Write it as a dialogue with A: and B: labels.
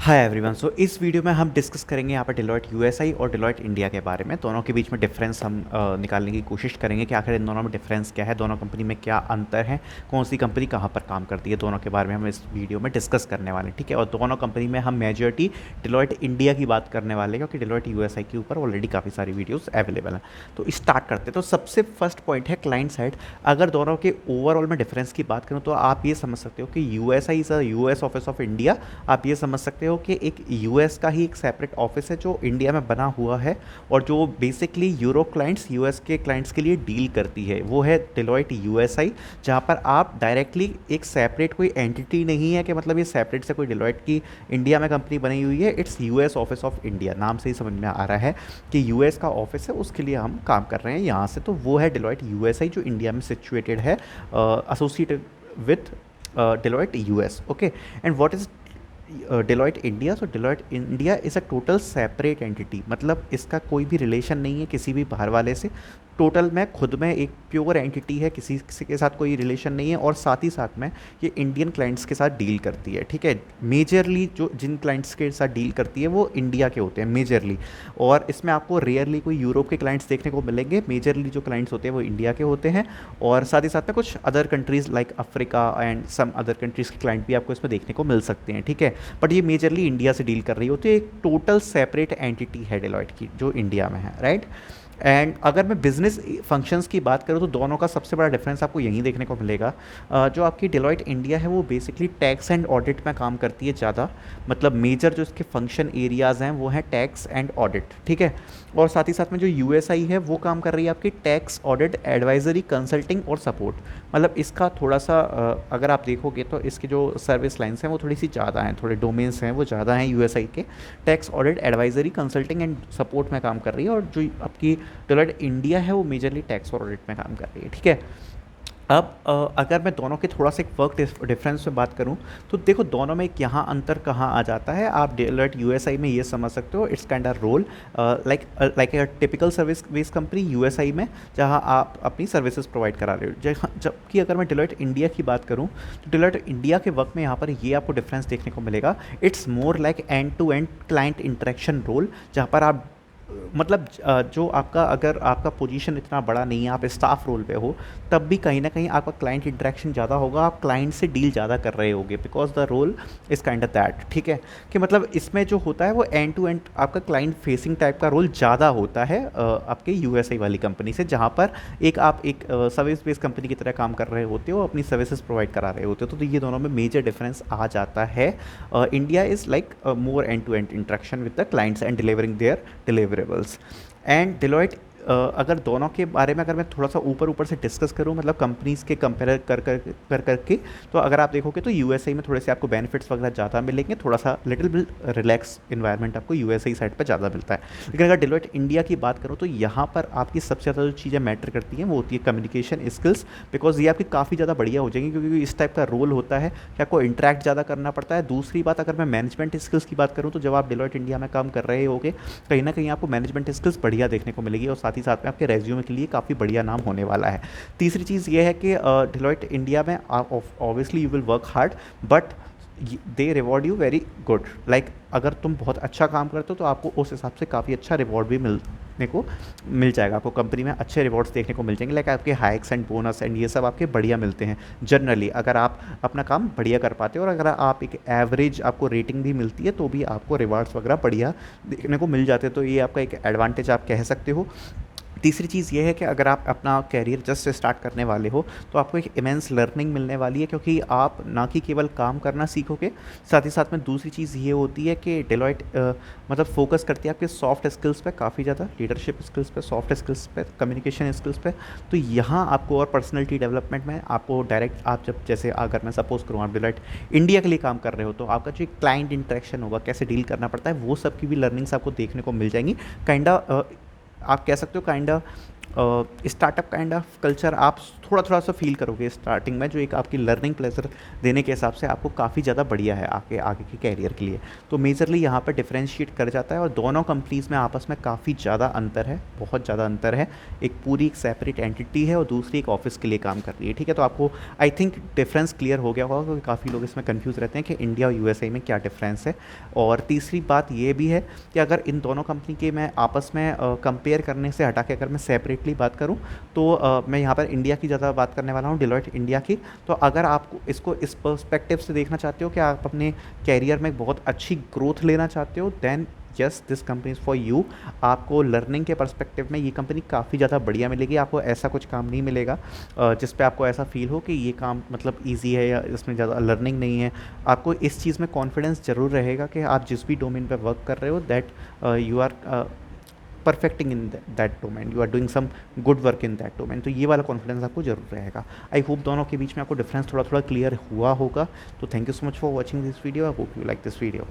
A: Hi everyone. सो इस video में हम डिस्कस करेंगे यहाँ पर डिलॉयट यूएसआई और डिलॉयट इंडिया के बारे में। दोनों के बीच में डिफरेंस हम निकालने की कोशिश करेंगे कि आखिर इन दोनों में डिफरेंस क्या है, दोनों कंपनी में क्या अंतर है, कौन सी कंपनी कहाँ पर काम करती है, दोनों के बारे में हम इस वीडियो में डिस्कस करने वाले हैं। ठीक है, और दोनों कंपनी में हम मेजॉरिटी डिलॉयट इंडिया की बात करने वाले हैं क्योंकि डिलॉयट यूएसआई के ऊपर ऑलरेडी काफ़ी सारी वीडियोज़ अवेलेबल हैं। तो स्टार्ट करते हैं। तो सबसे फर्स्ट पॉइंट है क्लाइंट साइड। अगर दोनों के ओवरऑल में डिफरेंस की बात करूँ तो आप ये समझ सकते हो कि USI is a US office of India. आप ये समझ सकते हो कि एक यूएस का ही एक सेपरेट ऑफिस है जो इंडिया में बना हुआ है और जो बेसिकली यूरो क्लाइंट्स यूएस के क्लाइंट्स के लिए डील करती है, वो है डिलॉयट यूएसआई। जहाँ पर आप डायरेक्टली एक सेपरेट कोई एंटिटी नहीं है कि मतलब ये सेपरेट से कोई डिलॉयट की इंडिया में कंपनी बनी हुई है। It's US office of India, नाम से ही समझ में आ रहा है कि यूएस का ऑफिस है, उसके लिए हम काम कर रहे हैं यहाँ से। तो वो है डिलॉयट यूएसआई जो इंडिया में सिचुएटेड है, associated with Deloitte US. Okay, and what is Deloitte India? So Deloitte India is a total separate entity, मतलब इसका कोई भी रिलेशन नहीं है किसी भी बाहर वाले से। टोटल में खुद में एक प्योर एंटिटी है, किसी के साथ कोई रिलेशन नहीं है, और साथ ही साथ में ये इंडियन क्लाइंट्स के साथ डील करती है। ठीक है, मेजरली जो जिन क्लाइंट्स के साथ डील करती है वो इंडिया के होते हैं मेजरली, और इसमें आपको रेयरली कोई यूरोप के क्लाइंट्स देखने को मिलेंगे। मेजरली जो क्लाइंट्स होते हैं वो इंडिया के होते हैं, और साथ ही साथ में कुछ other countries like Africa and some other countries के क्लाइंट भी आपको इसमें देखने को मिल सकते हैं। ठीक है, बट ये मेजरली इंडिया से डील कर रही होती है। एक टोटल सेपरेट एंटिटी है डिलॉयट की जो इंडिया में है, राइट। एंड अगर मैं बिजनेस फंक्शंस की बात करूँ तो दोनों का सबसे बड़ा डिफरेंस आपको यहीं देखने को मिलेगा। जो आपकी डिलॉयट इंडिया है वो बेसिकली टैक्स एंड ऑडिट में काम करती है ज़्यादा, मतलब मेजर जो इसके फंक्शन एरियाज़ हैं वो हैं टैक्स एंड ऑडिट। ठीक है, और साथ ही साथ में जो यूएसआई है वो काम कर रही है आपकी टैक्स ऑडिट एडवाइजरी कंसल्टिंग और सपोर्ट। मतलब इसका थोड़ा सा अगर आप देखोगे तो इसकी जो सर्विस लाइन्स हैं वो थोड़ी सी ज़्यादा हैं, थोड़े डोमेन्स हैं वो ज़्यादा हैं यूएसआई के। Tax audit advisory consulting and support में काम कर रही है, और जो आपकी डिलॉयट इंडिया है वो मेजरली टैक्स और ऑडिट में काम कर रही है। ठीक है, अब अगर मैं दोनों के थोड़ा सा एक वर्क डिफरेंस में बात करूं तो देखो दोनों में एक यहाँ अंतर कहाँ आ जाता है। आप डिलॉयट यूएसआई में ये समझ सकते हो, it's kind of role like a typical service based company USI में, जहाँ आप अपनी सर्विसेज प्रोवाइड करा रहे हो। जबकि अगर मैं डिलॉयट इंडिया की बात करूँ तो डिलॉयट इंडिया के वर्क में यहाँ पर ये आपको डिफरेंस देखने को मिलेगा। It's more like end to end client interaction role, जहाँ पर आप मतलब जो आपका अगर आपका पोजीशन इतना बड़ा नहीं है, आप स्टाफ रोल पे हो, तब भी कहीं ना कहीं आपका क्लाइंट इंटरेक्शन ज़्यादा होगा, आप क्लाइंट से डील ज़्यादा कर रहे होगे because the role is kind of that. ठीक है, कि मतलब इसमें जो होता है वो एंड टू एंड आपका क्लाइंट फेसिंग टाइप का रोल ज़्यादा होता है आपके यूएसआई वाली कंपनी से, जहाँ पर आप एक सर्विस बेस्ड कंपनी की तरह काम कर रहे होते हो, अपनी सर्विसेज प्रोवाइड करा रहे होते हो। तो ये दोनों में मेजर डिफरेंस आ जाता है। India is like more end to end interaction with the clients and delivering their deliverables. And Deloitte अगर दोनों के बारे में अगर मैं थोड़ा सा ऊपर ऊपर से डिस्कस करूं, मतलब कंपनीज़ के कंपेयर कर के, तो अगर आप देखोगे तो यूएसए में थोड़े से आपको बेनिफिट्स वगैरह ज़्यादा मिलेंगे, थोड़ा सा लिटिल बिट रिलैक्स इन्वायरमेंट आपको यूएसए साइड पर ज़्यादा मिलता है। लेकिन अगर डिलॉयट इंडिया की बात करूँ तो यहाँ पर आपकी सबसे ज़्यादा जो चीज़ें मैटर करती हैं वो होती है कम्युनिकेशन स्किल्स, बिकॉज ये आपकी काफ़ी ज़्यादा बढ़िया हो जाएंगी क्योंकि इस टाइप का रोल होता है कि आपको इंटरेक्ट ज़्यादा करना पड़ता है। दूसरी बात, अगर मैं मैनेजमेंट स्किल्स की बात करूँ तो जब आप डिलॉयट इंडिया में काम कर रहे होगे कहीं ना कहीं आपको मैनेजमेंट स्किल्स बढ़िया देखने को मिलेगी, और साथ ही साथ में आपके रेज्यूमे के लिए काफ़ी बढ़िया नाम होने वाला है। तीसरी चीज़ ये है कि डिलॉयट इंडिया में obviously you will work hard but they reward you very good. Like अगर तुम बहुत अच्छा काम करते हो तो आपको उस हिसाब से काफ़ी अच्छा रिवॉर्ड भी मिलने को मिल जाएगा। आपको कंपनी में अच्छे रिवॉर्ड्स देखने को मिल जाएंगे, लाइक आपके हाइक्स एंड बोनस एंड ये सब आपके बढ़िया मिलते हैं जनरली, अगर आप अपना काम बढ़िया कर पाते हो। और अगर आप एक एवरेज आपको रेटिंग भी मिलती है तो भी आपको रिवार्ड्स वगैरह बढ़िया देखने को मिल जाते हैं। तो ये आपका एक एडवांटेज आप कह सकते हो। तीसरी चीज़ ये है कि अगर आप अपना कैरियर जस्ट स्टार्ट करने वाले हो तो आपको एक इमेंस लर्निंग मिलने वाली है, क्योंकि आप ना कि केवल काम करना सीखोगे, साथ ही साथ में दूसरी चीज़ ये होती है कि डिलॉयट मतलब फोकस करती है आपके सॉफ्ट स्किल्स पे काफ़ी ज़्यादा, लीडरशिप स्किल्स पे, सॉफ्ट स्किल्स पे, कम्युनिकेशन स्किल्स पे। तो यहाँ आपको और पर्सनैलिटी डेवलपमेंट में आपको डायरेक्ट, आप जब जैसे अगर मैं सपोज करूँ आप डिलॉयट इंडिया के लिए काम कर रहे हो तो आपका जो क्लाइंट इंटरेक्शन होगा, कैसे डील करना पड़ता है, वो सब की भी लर्निंग्स आपको देखने को मिल जाएंगी। काइंडा आप कह सकते हो kinda startup kind of culture आप थोड़ा थोड़ा सा फील करोगे स्टार्टिंग में, जो एक आपकी लर्निंग प्लेजर देने के हिसाब से आपको काफ़ी ज़्यादा बढ़िया है आगे आगे के कैरियर के लिए। तो मेजरली यहाँ पर डिफ्रेंशिएट कर जाता है, और दोनों कंपनीज़ में आपस में काफ़ी ज़्यादा अंतर है, बहुत ज़्यादा अंतर है। एक पूरी एक सेपरेट एंटिटी है और दूसरी एक ऑफिस के लिए काम कर रही है, ठीक है। तो आपको आई थिंक डिफरेंस क्लियर हो गया होगा, क्योंकि काफ़ी लोग इसमें कन्फ्यूज़ रहते हैं कि इंडिया और यूएसए में क्या डिफरेंस है। और तीसरी बात ये भी है कि अगर इन दोनों कंपनी के मैं आपस में कंपेयर करने से हटा के अगर मैं सेपरेटली बात करूँ, तो मैं यहाँ पर इंडिया की ज़्यादा बात करने वाला हूँ, डिलॉयट इंडिया की। तो अगर आप इसको इस पर्सपेक्टिव से देखना चाहते हो कि आप अपने कैरियर में बहुत अच्छी ग्रोथ लेना चाहते हो, then yes this company is for you. आपको लर्निंग के पर्सपेक्टिव में ये कंपनी काफ़ी ज़्यादा बढ़िया मिलेगी। आपको ऐसा कुछ काम नहीं मिलेगा जिस पे आपको ऐसा फील हो कि ये काम मतलब ईजी है या इसमें ज़्यादा लर्निंग नहीं है। आपको इस चीज़ में कॉन्फिडेंस ज़रूर रहेगा कि आप जिस भी डोमेन पे वर्क कर रहे हो, that you are perfecting in that domain, you are doing some good work in that domain. तो ये वाला कॉन्फिडेंस आपको जरूर रहेगा। आई होप दोनों के बीच में आपको डिफरेंस थोड़ा थोड़ा क्लियर हुआ होगा। तो thank you so much for watching this video. I hope you like this video.